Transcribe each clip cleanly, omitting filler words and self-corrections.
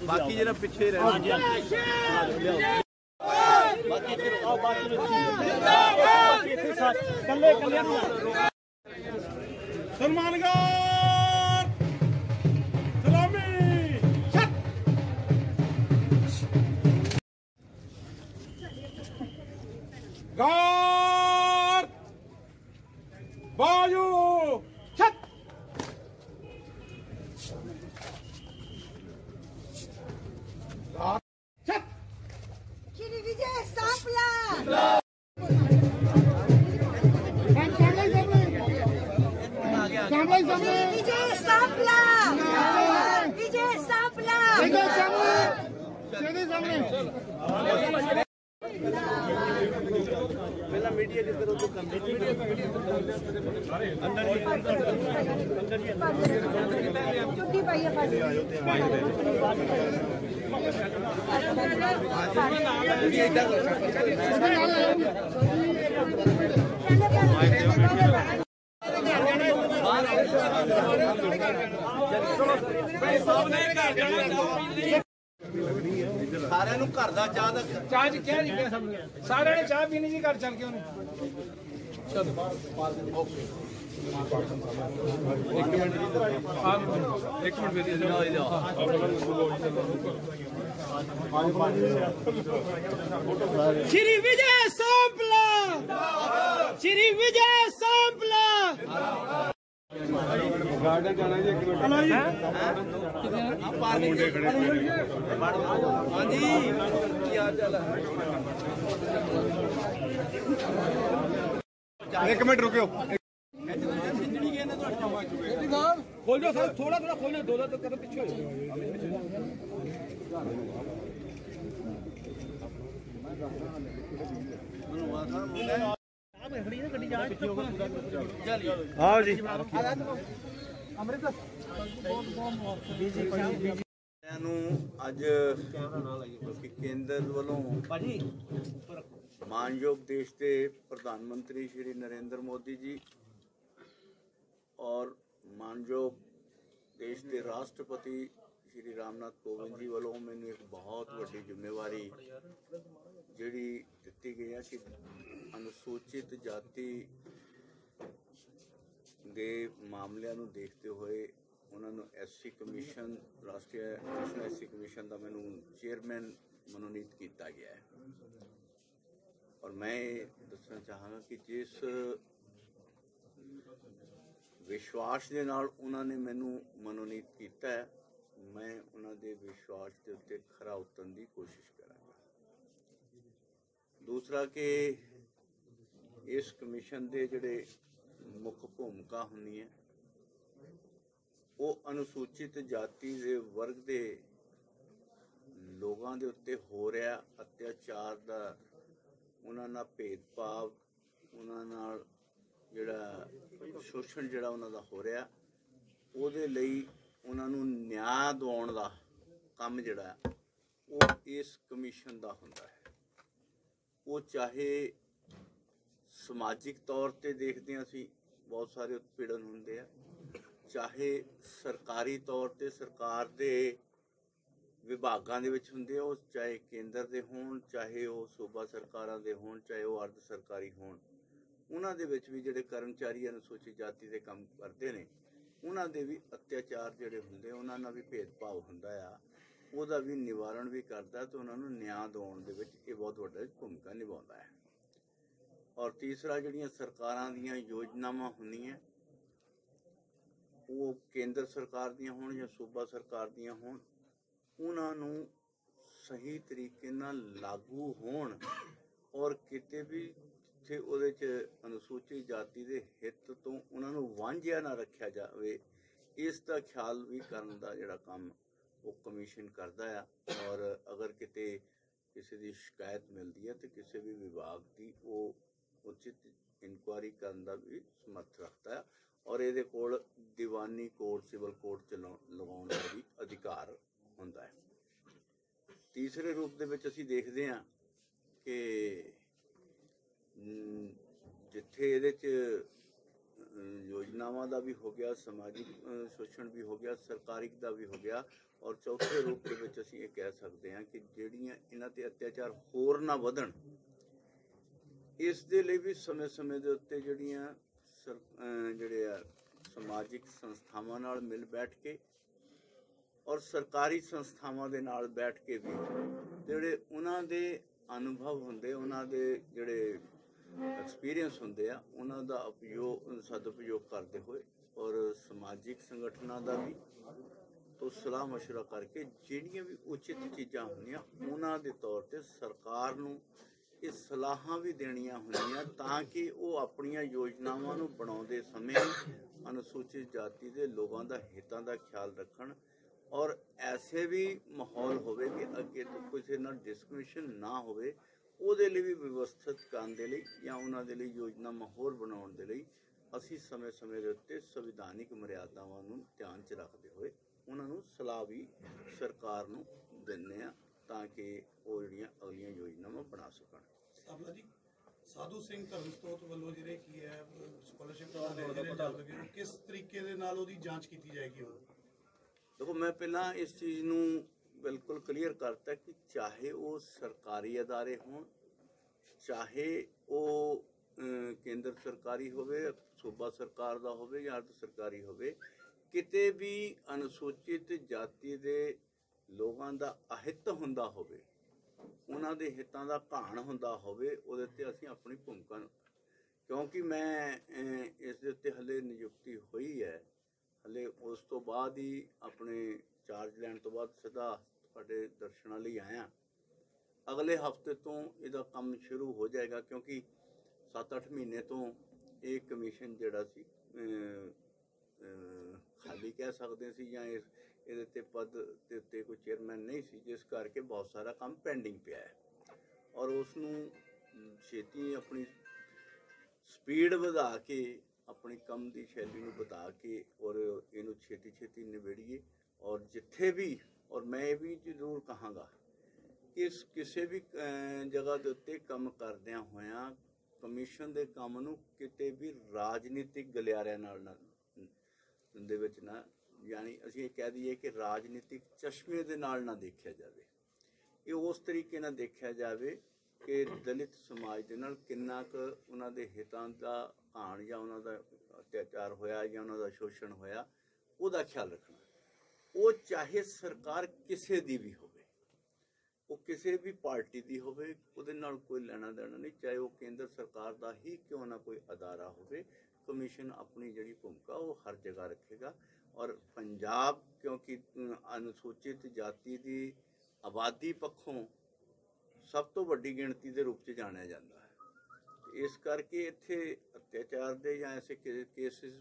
बाकी जरा पिछे रह गार्ड बाजू छत छत श्री विजय सांपला विजय सांपला विजय सांपला पहला मीडिया की तरफ तो छुट्टी पाइए सारे नु घर दा चाह दा चाह च क्या नहीं सारे ने चाह पीनी जी घर चल के उन्हें एक मिनट श्री विजय सांपला श्री विजय सांपला गार्डन जाना जी मुंडे खड़े हाँ जी क्या हाल है एक मिनट रुको खोल दो सर थोड़ा थोड़ा खोल दो तो कदम पीछे हाँ जी ਅੱਜ ਕੇਂਦਰ ਵੱਲੋਂ ਮਾਨਯੋਗ ਦੇਸ਼ ਦੇ ਪ੍ਰਧਾਨ ਮੰਤਰੀ ਸ਼੍ਰੀ ਨਰਿੰਦਰ ਮੋਦੀ ਜੀ ਔਰ ਮਾਨਯੋਗ ਦੇਸ਼ ਦੇ ਰਾਸ਼ਟਰਪਤੀ ਸ਼੍ਰੀ ਰਾਮਨਾਥ ਕੋਵਿੰਦ ਜੀ ਵੱਲੋਂ ਮੈਨੂੰ ਇੱਕ ਬਹੁਤ ਵੱਡੀ ਜ਼ਿੰਮੇਵਾਰੀ ਜਿਹੜੀ ਦਿੱਤੀ ਗਈ ਹੈ ਕਿ ਅਨੁਸੂਚਿਤ ਜਾਤੀ ਦੇ ਮਾਮਲਿਆਂ ਨੂੰ ਦੇਖਦੇ ਹੋਏ उन्होंने एससी कमीशन राष्ट्रीय नेशनल एससी कमीशन का मैनू चेयरमैन मनोनीत किया गया है और मैं दसना चाहांगा कि जिस विश्वास के नाल उन्होंने मैनू मनोनीत किया है मैं उन्होंने विश्वास के उत्ते खरा उतरन की कोशिश करांगा। दूसरा कि इस कमीशन के जिहड़े मुख भूमिका होनी है वो अनुसूचित जाति के वर्ग के लोगों के उत्ते हो रहा अत्याचार का उन्होंने भेदभाव उन्होंने जिहड़ा शोषण जिहड़ा उन्होंने हो रहा उहदे लई उन्होंने न्याय दिवाउण दा काम जिहड़ा वो इस कमीशन का हुंदा है। वो चाहे समाजिक तौर पर देखते हैं असीं बहुत सारे उत्पीड़न हुंदे आ चाहे सरकारी तौर पर सरकार के विभागों के होंगे वो चाहे केंद्र के होण चाहे वो सूबा सरकारां दे होण चाहे वो अर्ध सरकारी होण उन्हां दे विच भी जिहड़े कर्मचारी अनुसूचित जाति के काम करते हैं उन्हां दे भी अत्याचार जिहड़े हुंदे उन्हां नाल भी भेदभाव हुंदा आ उहदा भी निवारण भी करदा तो उन्हां नूं न्याय दिवाउण दे विच इह बहुत वड्डी भूमिका निभाउंदा है। और तीसरा जिहड़ियां सरकारां दीयां योजनावां हुंदियां वो केंद्र सरकार दियां होण या सूबा सरकार दियां होण उन्हां नूं सही तरीके नाल लागू होण और किते भी जिथे उहदे च अनुसूचित जाति दे हित तो उन्हां नूं वांझिया ना रखिया जावे इसका ख्याल भी करन दा जिहड़ा काम वो कमीशन करदा है। और अगर किते किसी की शिकायत मिलती है तो किसी भी विभाग की वो उचित इंक्वायरी करन दा भी समर्थ रखता है और ये कोल दीवानी कोर्ट सिविल कोर्ट च लगाउण दा भी अधिकार हुंदा है। तीसरे रूप दे विच असीं देखदे हां कि जिथे इहदे च ਯੋਜਨਾਵਾਂ ਦਾ ਵੀ ਹੋ ਗਿਆ, ਸਮਾਜਿਕ ਸ਼ੋਸ਼ਣ ਵੀ ਹੋ ਗਿਆ, ਸਰਕਾਰਿਕ ਦਾ ਵੀ ਹੋ ਗਿਆ, ਔਰ ਚੌਥੇ ਰੂਪ ਦੇ ਵਿੱਚ ਅਸੀਂ ਇਹ ਕਹਿ ਸਕਦੇ ਹਾਂ ਕਿ ਜਿਹੜੀਆਂ ਇਹਨਾਂ ਤੇ ਅਤਿਆਚਾਰ ਹੋਰ ਨਾ ਵਧਣ, ਇਸ ਦੇ ਲਈ ਵੀ ਸਮੇਂ-ਸਮੇਂ ਦੇ ਉੱਤੇ ਜਿਹੜੀਆਂ ਜਿਹੜੇ ਆ ਸਮਾਜਿਕ ਸੰਸਥਾਵਾਂ ਨਾਲ ਮਿਲ ਬੈਠ ਕੇ ਔਰ ਸਰਕਾਰੀ ਸੰਸਥਾਵਾਂ ਦੇ ਨਾਲ ਬੈਠ ਕੇ ਵੀ ਜਿਹੜੇ ਉਹਨਾਂ ਦੇ ਅਨੁਭਵ ਹੁੰਦੇ, ਉਹਨਾਂ ਦੇ ਜਿਹੜੇ ਐਕਸਪੀਰੀਅੰਸ ਹੁੰਦੇ ਆ, ਉਹਨਾਂ ਦਾ ਸਦਉਪਯੋਗ ਕਰਦੇ ਹੋਏ ਔਰ ਸਮਾਜਿਕ ਸੰਗਠਨਾਂ ਦਾ ਵੀ ਤੋਂ ਸਲਾਹ ਮਸ਼ਵਰਾ ਕਰਕੇ ਜਿਹੜੀਆਂ ਵੀ ਉਚਿਤ ਚੀਜ਼ਾਂ ਹੁੰਦੀਆਂ ਉਹਨਾਂ ਦੇ ਤੌਰ ਤੇ ਸਰਕਾਰ ਨੂੰ ਇਹ ਸਲਾਹਾਂ ਵੀ ਦੇਣੀਆਂ ਹੁੰਦੀਆਂ ਤਾਂ ਕਿ ਉਹ ਆਪਣੀਆਂ ਯੋਜਨਾਵਾਂ ਨੂੰ ਬਣਾਉਂਦੇ ਸਮੇਂ ਅਨੁਸੂਚਿਤ ਜਾਤੀ ਦੇ ਲੋਕਾਂ ਦਾ ਹਿੱਤਾਂ ਦਾ ਖਿਆਲ ਰੱਖਣ ਔਰ ਐਸੇ ਵੀ ਮਾਹੌਲ ਹੋਵੇ ਕਿ ਅੱਗੇ ਤੋਂ ਕਿਸੇ ਨਾਲ ਡਿਸਕ੍ਰਿਮੀਨੇਸ਼ਨ ਨਾ ਹੋਵੇ, ਉਹਦੇ ਲਈ ਵੀ ਵਿਵਸਥਿਤ ਕਰਨ ਦੇ ਲਈ ਜਾਂ ਉਹਨਾਂ ਦੇ ਲਈ ਯੋਜਨਾਵਾਂ ਹੋਰ ਬਣਾਉਣ ਦੇ ਲਈ ਅਸੀਂ ਸਮੇਂ-ਸਮੇਂ ਦੇ ਉੱਤੇ ਸੰਵਿਧਾਨਿਕ ਮਰਿਆਦਾਵਾਂ ਨੂੰ ਧਿਆਨ 'ਚ ਰੱਖਦੇ ਹੋਏ ਉਹਨਾਂ ਨੂੰ ਸਲਾਹ ਵੀ ਸਰਕਾਰ ਨੂੰ ਦਿੰਦੇ ਆ ਤਾਂ ਕਿ ਉਹ ਜਿਹੜੀਆਂ ਅਗਲੀਆਂ ਯੋਜਨਾਵਾਂ ਬਣਾ ਸਕਣ। ਸਾਬਲਾ ਜੀ, ਸਾਧੂ ਸਿੰਘ ਧਰਮਸਤੋਤ ਵੱਲੋਂ ਜਿਹੜੇ ਕੀ ਹੈ ਸਕਾਲਰਸ਼ਿਪ ਜਿਹੜੇ ਚੱਲ ਰਹੇ, ਕਿਸ ਤਰੀਕੇ ਦੇ ਨਾਲ ਉਹਦੀ ਜਾਂਚ ਕੀਤੀ ਜਾਏਗੀ? ਉਹ ਦੇਖੋ, ਮੈਂ ਪਹਿਲਾਂ ਇਸ ਚੀਜ਼ ਨੂੰ ਬਿਲਕੁਲ ਕਲੀਅਰ ਕਰਤਾ ਕਿ ਚਾਹੇ ਉਹ ਸਰਕਾਰੀ ਅਦਾਰੇ ਹੋਣ, ਚਾਹੇ ਉਹ ਕੇਂਦਰ ਸਰਕਾਰੀ ਹੋਵੇ, ਸੂਬਾ ਸਰਕਾਰ ਦਾ ਹੋਵੇ ਜਾਂ ਅਰਧ ਸਰਕਾਰੀ ਹੋਵੇ, ਕਿਤੇ ਵੀ ਅਨੁਸੂਚਿਤ ਜਾਤੀ ਦੇ ਲੋਕਾਂ ਦਾ ਅਹਿਤ ਹੁੰਦਾ ਹੋਵੇ, ਉਹਨਾਂ ਦੇ ਹਿੱਤਾਂ ਦਾ ਘਾਣ ਹੁੰਦਾ ਹੋਵੇ, ਉਹਦੇ ਤੇ ਅਸੀਂ ਆਪਣੀ ਭੂਮਿਕਾ, ਕਿਉਂਕਿ ਮੈਂ ਇਸ ਦੇ ਉੱਤੇ ਹਲੇ ਨਿਯੁਕਤੀ ਹੋਈ ਹੈ, ਹਲੇ ਉਸ ਤੋਂ ਬਾਅਦ ਹੀ ਆਪਣੇ ਚਾਰਜ ਲੈਣ ਤੋਂ ਬਾਅਦ ਸਿੱਧਾ ਤੁਹਾਡੇ ਦਰਸ਼ਨਾਂ ਲਈ ਆਇਆ। ਅਗਲੇ ਹਫਤੇ ਤੋਂ ਇਹਦਾ ਕੰਮ ਸ਼ੁਰੂ ਹੋ ਜਾਏਗਾ ਕਿਉਂਕਿ 7-8 ਮਹੀਨੇ ਤੋਂ ਇਹ ਕਮਿਸ਼ਨ ਜਿਹੜਾ ਸੀ ਖਾਲੀ ਕਹਿ ਸਕਦੇ ਸੀ ਜਾਂ ਇਹਦੇ ਤੇ ਪਦ ਦੇ ਉੱਤੇ ਕੋਈ ਚੇਅਰਮੈਨ ਨਹੀਂ ਸੀ, ਜਿਸ ਕਰਕੇ ਬਹੁਤ ਸਾਰਾ ਕੰਮ ਪੈਂਡਿੰਗ ਪਿਆ ਹੈ ਔਰ ਉਸ ਨੂੰ ਛੇਤੀ ਆਪਣੀ ਸਪੀਡ ਵਧਾ ਕੇ, ਆਪਣੀ ਕੰਮ ਦੀ ਸ਼ੈਲੀ ਨੂੰ ਵਧਾ ਕੇ ਔਰ ਇਹਨੂੰ ਛੇਤੀ ਨਿਬੇੜੀਏ। ਔਰ ਜਿੱਥੇ ਵੀ, ਔਰ ਮੈਂ ਇਹ ਵੀ ਜ਼ਰੂਰ ਕਹਾਂਗਾ ਕਿ ਕਿਸੇ ਵੀ ਜਗ੍ਹਾ ਦੇ ਉੱਤੇ ਕੰਮ ਕਰਦਿਆਂ ਹੋਇਆਂ ਕਮਿਸ਼ਨ ਦੇ ਕੰਮ ਨੂੰ ਕਿਤੇ ਵੀ ਰਾਜਨੀਤਿਕ ਗਲਿਆਰਿਆਂ ਨਾਲ ਦੇ ਵਿੱਚ ਨਾ, ਯਾਨੀ ਅਸੀਂ ਇਹ ਕਹਿ ਦਈਏ ਕਿ ਰਾਜਨੀਤਿਕ ਚਸ਼ਮੇ ਦੇ ਨਾਲ ਨਾ ਦੇਖਿਆ ਜਾਵੇ। ਇਹ ਉਸ ਤਰੀਕੇ ਨਾਲ ਦੇਖਿਆ ਜਾਵੇ ਕਿ ਦਲਿਤ ਸਮਾਜ ਦੇ ਨਾਲ ਕਿੰਨਾ ਕੁ ਉਹਨਾਂ ਦੇ ਹਿੱਤਾਂ ਦਾ ਘਾਣ ਜਾਂ ਉਹਨਾਂ ਦਾ ਅਤਿਆਚਾਰ ਹੋਇਆ ਜਾਂ ਉਹਨਾਂ ਦਾ ਸ਼ੋਸ਼ਣ ਹੋਇਆ, ਉਹਦਾ ਖਿਆਲ ਰੱਖਣਾ। ਉਹ ਚਾਹੇ ਸਰਕਾਰ ਕਿਸੇ ਦੀ ਵੀ ਹੋਵੇ, ਉਹ ਕਿਸੇ ਵੀ ਪਾਰਟੀ ਦੀ ਹੋਵੇ, ਉਹਦੇ ਨਾਲ ਕੋਈ ਲੈਣਾ ਦੇਣਾ ਨਹੀਂ, ਚਾਹੇ ਉਹ ਕੇਂਦਰ ਸਰਕਾਰ ਦਾ ਹੀ ਕਿਉਂ ਨਾ ਕੋਈ ਅਦਾਰਾ ਹੋਵੇ, ਕਮਿਸ਼ਨ ਆਪਣੀ ਜਿਹੜੀ ਭੂਮਿਕਾ ਉਹ ਹਰ ਜਗ੍ਹਾ ਰੱਖੇਗਾ। ਔਰ ਪੰਜਾਬ ਕਿਉਂਕਿ ਅਨੁਸੂਚਿਤ ਜਾਤੀ ਦੀ ਆਬਾਦੀ ਪੱਖੋਂ ਸਭ ਤੋਂ ਵੱਡੀ ਗਿਣਤੀ ਦੇ ਰੂਪ 'ਚ ਜਾਣਿਆ ਜਾਂਦਾ ਹੈ, ਇਸ ਕਰਕੇ ਇੱਥੇ ਅਤਿਆਚਾਰ ਦੇ ਜਾਂ ਐਸੇ ਕੇਸਿਸ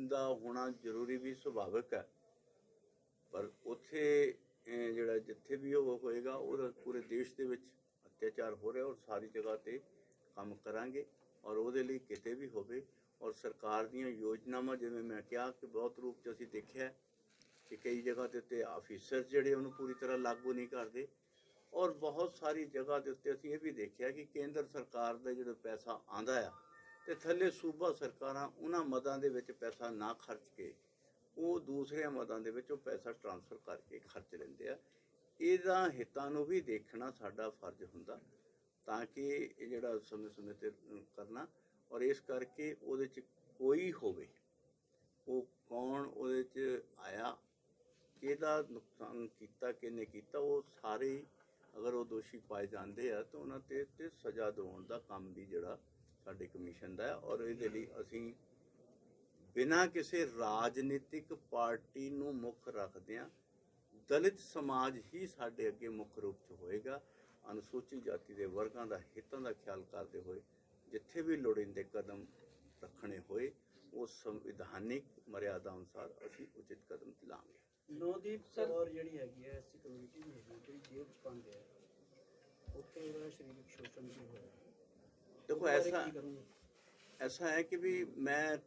ਦਾ ਹੋਣਾ ਜ਼ਰੂਰੀ ਵੀ ਸੁਭਾਵਿਕ ਹੈ। ਪਰ ਉੱਥੇ ਜਿਹੜਾ ਜਿੱਥੇ ਵੀ ਉਹ ਹੋਏਗਾ, ਉਹ ਪੂਰੇ ਦੇਸ਼ ਦੇ ਵਿੱਚ ਅਤਿਆਚਾਰ ਹੋ ਰਿਹਾ ਔਰ ਸਾਰੀ ਜਗ੍ਹਾ 'ਤੇ ਕੰਮ ਕਰਾਂਗੇ ਔਰ ਉਹਦੇ ਲਈ ਕਿਤੇ ਵੀ ਹੋਵੇ। ਔਰ ਸਰਕਾਰ ਦੀਆਂ ਯੋਜਨਾਵਾਂ, ਜਿਵੇਂ ਮੈਂ ਕਿਹਾ ਕਿ ਬਹੁਤ ਰੂਪ 'ਚ ਅਸੀਂ ਦੇਖਿਆ ਕਿ ਕਈ ਜਗ੍ਹਾ ਦੇ ਉੱਤੇ ਆਫੀਸਰ ਜਿਹੜੇ ਉਹਨੂੰ ਪੂਰੀ ਤਰ੍ਹਾਂ ਲਾਗੂ ਨਹੀਂ ਕਰਦੇ ਔਰ ਬਹੁਤ ਸਾਰੀ ਜਗ੍ਹਾ ਦੇ ਉੱਤੇ ਅਸੀਂ ਇਹ ਵੀ ਦੇਖਿਆ ਕਿ ਕੇਂਦਰ ਸਰਕਾਰ ਦਾ ਜਿਹੜਾ ਪੈਸਾ ਆਉਂਦਾ ਆ ਤੇ ਥੱਲੇ ਸੂਬਾ ਸਰਕਾਰਾਂ ਉਹਨਾਂ ਮਦਾਂ ਦੇ ਵਿੱਚ ਪੈਸਾ ਨਾ ਖਰਚ ਕੇ ਉਹ ਦੂਸਰੇ ਮਦਾਂ ਦੇ ਵਿੱਚ ਉਹ ਪੈਸਾ ਟ੍ਰਾਂਸਫਰ ਕਰਕੇ ਖਰਚ ਲੈਂਦੇ ਆ। ਇਹਦਾ ਹਿੱਤਾਂ ਨੂੰ ਵੀ ਦੇਖਣਾ ਸਾਡਾ ਫਰਜ਼ ਹੁੰਦਾ ਤਾਂ ਕਿ ਇਹ ਜਿਹੜਾ ਸਮੇਂ-ਸਮੇਂ 'ਤੇ ਕਰਨਾ। ਔਰ ਇਸ ਕਰਕੇ ਉਹਦੇ 'ਚ ਕੋਈ ਹੋਵੇ, ਉਹ ਕੌਣ ਉਹਦੇ 'ਚ ਆਇਆ, ਕਿਹਦਾ ਨੁਕਸਾਨ ਕੀਤਾ, ਕਿਹਨੇ ਕੀਤਾ, ਉਹ ਸਾਰੇ ਅਗਰ ਉਹ ਦੋਸ਼ੀ ਪਾਏ ਜਾਂਦੇ ਆ ਤਾਂ ਉਹਨਾਂ ਤੇ ਸਜ਼ਾ ਦਿਵਾਉਣ ਦਾ ਕੰਮ ਵੀ ਜਿਹੜਾ ਸਾਡੇ ਕਮਿਸ਼ਨ ਦਾ ਹੈ। ਔਰ ਇਹਦੇ ਲਈ ਅਸੀਂ ਬਿਨਾਂ ਕਿਸੇ ਰਾਜਨੀਤਿਕ ਪਾਰਟੀ ਨੂੰ ਮੁੱਖ ਰੱਖਦਿਆਂ ਦਲਿਤ ਸਮਾਜ ਹੀ ਸਾਡੇ ਅੱਗੇ ਮੁੱਖ ਰੂਪ 'ਚ ਹੋਏਗਾ। ਅਨੁਸੂਚਿਤ ਜਾਤੀ ਦੇ ਵਰਗਾਂ ਦਾ ਹਿੱਤਾਂ ਦਾ ਖਿਆਲ ਕਰਦੇ ਹੋਏ ਜਿੱਥੇ ਵੀ ਲੋੜੀਂਦੇ ਕਦਮ ਰੱਖਣੇ ਹੋਏ ਉਹ ਸੰਵਿਧਾਨਿਕ ਮਰਿਆਦਾ ਅਨੁਸਾਰ ਅਸੀਂ ਉਚਿਤ ਕਦਮ ਲਾਂਗੇ। ਨੌਦੀਪ ਕੌਰ ਜਿਹੜੀ ਹੈਗੀ ਹੈ ਐਸੀ ਕਮਿਊਨਿਟੀ ਦੀ ਹੈਗੀ, ਜਿਹੜੀ ਜੇਲ੍ਹ 'ਚ ਬੰਦ ਹੈ, ਉੱਥੇ ਉਹਦਾ ਸਰੀਰਕ ਸ਼ੋਸ਼ਣ ਵੀ ਹੋਇਆ। ਦੇਖੋ ਐਸਾ ਹੈ ਕਿ ਵੀ ਮੈਂ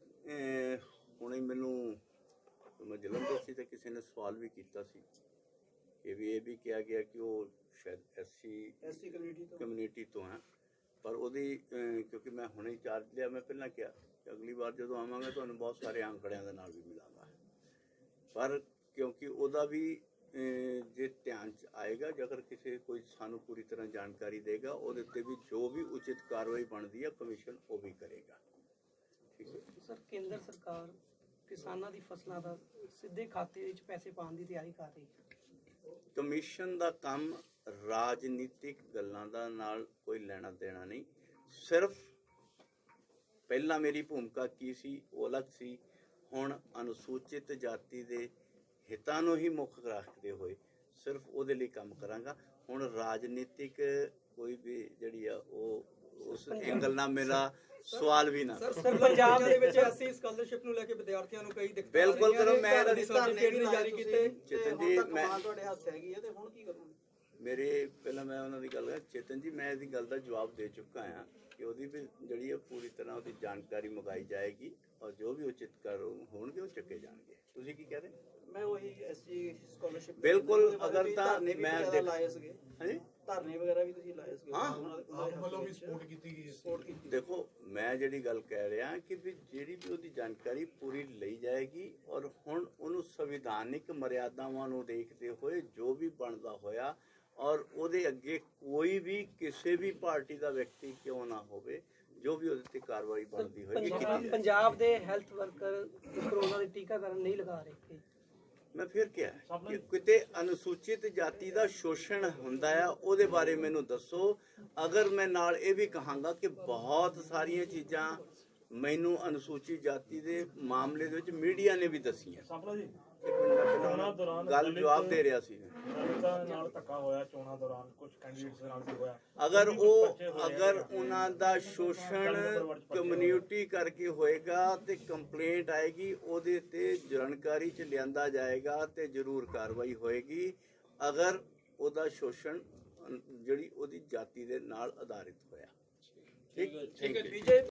ਹੁਣੇ ਮੈਨੂੰ ਮੈਂ ਜਲੰਧਰ ਸੀ ਤੇ ਕਿਸੇ ਨੇ ਸਵਾਲ ਵੀ ਕੀਤਾ ਸੀ ਕਿ ਵੀ ਇਹ ਵੀ ਕਿਹਾ ਗਿਆ ਕਿ ਉਹ ਸ਼ਾਇਦ ਐਸੀ ਕਮਿਊਨਿਟੀ ਕਮਿਊਨਿਟੀ ਤੋਂ ਹੈ। ਪਰ ਉਹਦੀ ਕਿਉਂਕਿ ਮੈਂ ਹੁਣੇ ਹੀ ਚਾਰਜ ਲਿਆ, ਮੈਂ ਪਹਿਲਾਂ ਕਿਹਾ ਕਿ ਅਗਲੀ ਵਾਰ ਜਦੋਂ ਆਵਾਂਗਾ ਤੁਹਾਨੂੰ ਬਹੁਤ ਸਾਰੇ ਅੰਕੜਿਆਂ ਦੇ ਨਾਲ ਵੀ ਮਿਲਾਂਗਾ, ਪਰ ਕਿਉਂਕਿ ਉਹਦਾ ਵੀ ਜੇ ਧਿਆਨ 'ਚ ਆਏਗਾ, ਜੇਕਰ ਕਿਸੇ ਕੋਈ ਸਾਨੂੰ ਪੂਰੀ ਤਰ੍ਹਾਂ ਜਾਣਕਾਰੀ ਦੇਗਾ, ਉਹਦੇ ਉੱਤੇ ਵੀ ਜੋ ਵੀ ਉਚਿਤ ਕਾਰਵਾਈ ਬਣਦੀ ਹੈ ਕਮਿਸ਼ਨ ਉਹ ਵੀ ਕਰੇਗਾ। ਠੀਕ ਹੈ ਸਰ, ਕੇਂਦਰ ਸਰਕਾਰ ਕਿਸਾਨਾਂ ਦੀ ਫਸਲਾਂ ਦਾ ਸਿੱਧੇ ਖਾਤੇ ਵਿੱਚ ਪੈਸੇ ਪਾਉਣ ਦੀ ਤਿਆਰੀ ਕਰ ਰਹੀ ਹੈ। ਕਮਿਸ਼ਨ ਦਾ ਕੰਮ ਰਾਜਨੀਤਿਕ ਗੱਲਾਂ ਦਾ ਨਾਲ ਕੋਈ ਲੈਣਾ ਦੇਣਾ ਨਹੀਂ। ਸਿਰਫ ਪਹਿਲਾਂ ਮੇਰੀ ਭੂਮਿਕਾ ਕੀ ਸੀ ਉਹ ਅਲੱਗ ਸੀ, ਹੁਣ ਅਨੁਸੂਚਿਤ ਜਾਤੀ ਦੇ ਹਿੱਤਾਂ ਨੂੰ ਹੀ ਮੁੱਖ ਰੱਖਦੇ ਹੋਏ ਸਿਰਫ ਉਹਦੇ ਲਈ ਕੰਮ ਕਰਾਂਗਾ। ਹੁਣ ਰਾਜਨੀਤਿਕ ਕੋਈ ਵੀ ਜਿਹੜੀ ਆ ਉਹ ਉਸ ਐਂਗਲ ਨਾਲ ਮੇਰਾ ਸਵਾਲ ਵੀ ਨਾ। ਸਰ, ਪੰਜਾਬ ਦੇ ਵਿੱਚ ਐਸਸੀ ਸਕਾਲਰਸ਼ਿਪ ਨੂੰ ਲੈ ਕੇ ਵਿਦਿਆਰਥੀਆਂ ਨੂੰ ਕਈ ਦਿੱਕਤਾਂ ਬਿਲਕੁਲ ਕਰੋ। ਮੈਂ ਇਹਦਾ ਸਰਟੀਫਿਕੇਟ ਨਹੀਂ ਜਾਰੀ ਕੀਤੇ। ਚੇਤਨ ਜੀ, ਮੈਂ ਤੁਹਾਡੇ ਹੱਥ ਹੈਗੀ ਹੈ ਤੇ ਹੁਣ ਕੀ ਕਰੋਗੇ? ਮੇਰੇ ਪਹਿਲਾਂ ਮੈਂ ਉਹਨਾਂ ਦੀ ਗੱਲ ਕਰ, ਚੇਤਨ ਜੀ ਮੈਂ ਇਹਦੀ ਗੱਲ ਦਾ ਜਵਾਬ ਦੇ ਚੁੱਕਾ ਹਾਂ ਕਿ ਉਹਦੀ ਵੀ ਜਿਹੜੀ ਹੈ ਪੂਰੀ ਤਰ੍ਹਾਂ ਉਹਦੀ ਜਾਣਕਾਰੀ ਮੰਗਾਈ ਜਾਏਗੀ ਔਰ ਜੋ ਵੀ ਉਚਿਤ ਕਰ ਹੋਣਗੇ ਉਹ ਚੱਕੇ ਜਾਣਗੇ। ਤੁਸੀਂ ਕੀ ਕਹਿ ਰਹੇ? ਮੈਂ ਉਹੀ ਐਸਸੀ ਸਕਾਲਰਸ਼ਿਪ ਬਿਲਕੁਲ, ਅਗਰ ਤਾਂ ਮੈਂ ਮੈਂ ਲਾਏ ਸੀਗੇ, ਹਾਂਜੀ ਧਰਨੇ ਵਗੈਰਾ ਵੀ ਤੁਸੀਂ ਲਾਏ ਸੀਗੇ, ਹਾਂ। ਆਪ ਵੱਲੋਂ ਵੀ ਸਪੋਰਟ ਕੀਤੀ ਗਈ ਹੈ। ਦੇਖੋ, ਮੈਂ ਜਿਹੜੀ ਗੱਲ ਕਹਿ ਰਿਹਾ ਕਿ ਵੀ ਜਿਹੜੀ ਵੀ ਉਹਦੀ ਜਾਣਕਾਰੀ ਪੂਰੀ ਲਈ ਜਾਏਗੀ ਔਰ ਹੁਣ ਉਹਨੂੰ ਸੰਵਿਧਾਨਿਕ ਮਰਿਆਦਾਵਾਂ ਨੂੰ ਦੇਖਦੇ ਹੋਏ ਜੋ ਵੀ ਬਣਦਾ ਹੋਇਆ ਔਰ ਉਹਦੇ ਅੱਗੇ ਕੋਈ ਵੀ ਕਿਸੇ ਵੀ ਪਾਰਟੀ ਦਾ ਵਿਅਕਤੀ ਕਿਉਂ ਨਾ ਹੋਵੇ, ਜੋ ਵੀ ਉਹਦੇ ਤੇ ਕਾਰਵਾਈ ਬਣਦੀ ਹੋਏਗੀ। ਪੰਜਾਬ ਦੇ ਹੈਲਥ ਵਰਕਰ ਕੋਰੋਨਾ ਦੇ ਟੀਕਾਕਰਨ ਨਹੀਂ ਲਗਾ ਰਹੇ। ਮੈਂ ਫਿਰ ਕਿਹਾ ਕਿ ਕਿਤੇ ਅਨੁਸੂਚਿਤ ਜਾਤੀ ਦਾ ਸ਼ੋਸ਼ਣ ਹੁੰਦਾ ਆ, ਉਹਦੇ ਬਾਰੇ ਮੈਨੂੰ ਦੱਸੋ। ਅਗਰ ਮੈਂ ਨਾਲ ਇਹ ਵੀ ਕਹਾਂਗਾ ਕਿ ਬਹੁਤ ਸਾਰੀਆਂ ਚੀਜ਼ਾਂ ਮੈਨੂੰ ਅਨੁਸੂਚਿਤ ਜਾਤੀ ਦੇ ਮਾਮਲੇ ਦੇ ਵਿੱਚ ਮੀਡੀਆ ਨੇ ਵੀ ਦੱਸੀਆਂ। ਗੱਲ ਜਵਾਬ ਦੇ ਰਿਹਾ ਸੀ। ਨਾਲ ਧੱਕਾ ਹੋਇਆ ਚੋਣਾਂ ਦੌਰਾਨ, ਕੁਝ ਕੈਂਡੀਡੇਟਸ ਨਾਲ ਵੀ ਹੋਇਆ। ਅਗਰ ਉਹਨਾਂ ਦਾ ਸ਼ੋਸ਼ਣ ਕਮਿਊਨਿਟੀ ਕਰਕੇ ਹੋਏਗਾ ਤੇ ਕੰਪਲੇਂਟ ਆਏਗੀ, ਉਹਦੇ ਤੇ ਜਾਣਕਾਰੀ ਚ ਲਿਆਂਦਾ ਜਾਏਗਾ ਤੇ ਜ਼ਰੂਰ ਕਾਰਵਾਈ ਹੋਏਗੀ। ਅਗਰ ਉਹਦਾ ਸ਼ੋਸ਼ਣ ਜਿਹੜੀ ਉਹਦੀ ਜਾਤੀ ਦੇ ਨਾਲ ਆਧਾਰਿਤ ਹੋਇਆ। ਠੀਕ ਹੈ।